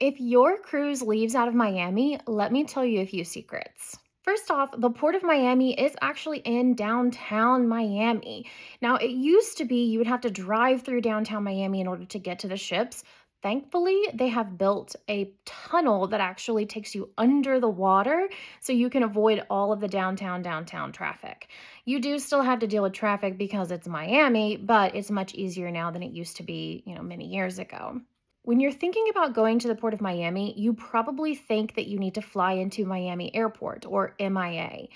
If your cruise leaves out of Miami, let me tell you a few secrets. First off, the Port of Miami is actually in downtown Miami. Now, it used to be you would have to drive through downtown Miami in order to get to the ships. Thankfully, they have built a tunnel that actually takes you under the water so you can avoid all of the downtown traffic. You do still have to deal with traffic because it's Miami, but it's much easier now than it used to be, many years ago. When you're thinking about going to the Port of Miami, you probably think that you need to fly into Miami Airport or MIA.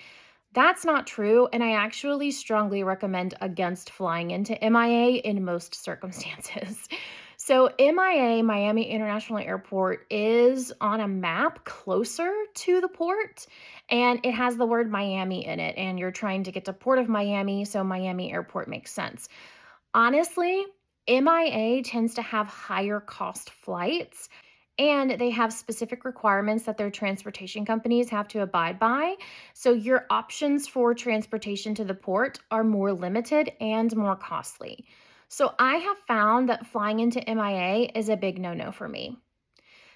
That's not true, and I actually strongly recommend against flying into MIA in most circumstances. So, MIA, Miami International Airport, is on a map closer to the port, and it has the word Miami in it, and you're trying to get to Port of Miami, so Miami Airport makes sense. Honestly, MIA tends to have higher cost flights and they have specific requirements that their transportation companies have to abide by. So your options for transportation to the port are more limited and more costly. So I have found that flying into MIA is a big no no for me.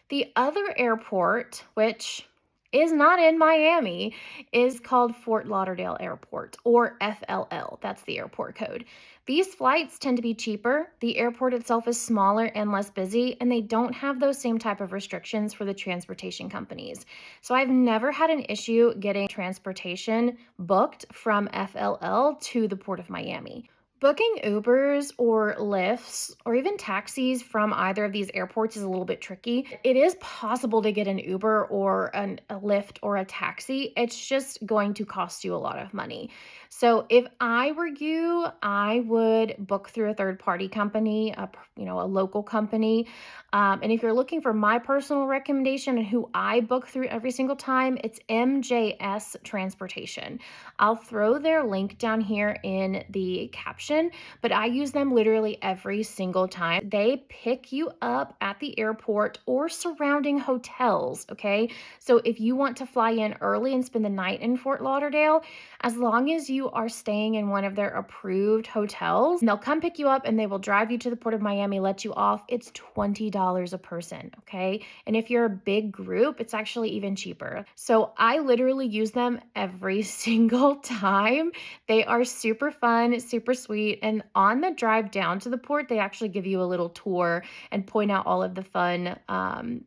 The other airport, which is not in Miami, is called Fort Lauderdale Airport or FLL. That's the airport code. These flights tend to be cheaper. The airport itself is smaller and less busy, and they don't have those same type of restrictions for the transportation companies. So I've never had an issue getting transportation booked from FLL to the Port of Miami. Booking Ubers or Lyfts or even taxis from either of these airports is a little bit tricky. It is possible to get an Uber or a Lyft or a taxi. It's just going to cost you a lot of money. So if I were you, I would book through a third party company, a local company. And if you're looking for my personal recommendation and who I book through every single time, it's MJS Transportation. I'll throw their link down here in the caption, but I use them literally every single time. They pick you up at the airport or surrounding hotels, okay? So if you want to fly in early and spend the night in Fort Lauderdale, as long as you are staying in one of their approved hotels, they'll come pick you up and they will drive you to the Port of Miami, let you off. It's $20 a person, okay? And if you're a big group, it's actually even cheaper. So I literally use them every single time. They are super fun, super sweet. And on the drive down to the port, they actually give you a little tour and point out all of the fun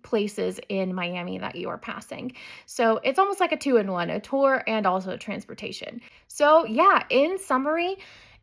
places in Miami that you are passing. So it's almost like a two-in-one, a tour and also a transportation. So yeah, in summary,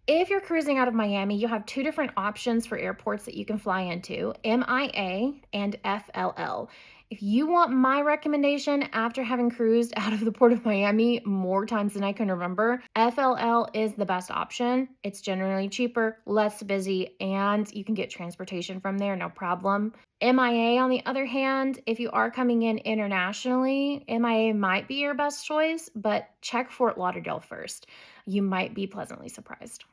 if you're cruising out of Miami, you have two different options for airports that you can fly into, MIA and FLL. If you want my recommendation after having cruised out of the Port of Miami more times than I can remember, FLL is the best option. It's generally cheaper, less busy, and you can get transportation from there, no problem. MIA, on the other hand, if you are coming in internationally, MIA might be your best choice, but check Fort Lauderdale first. You might be pleasantly surprised.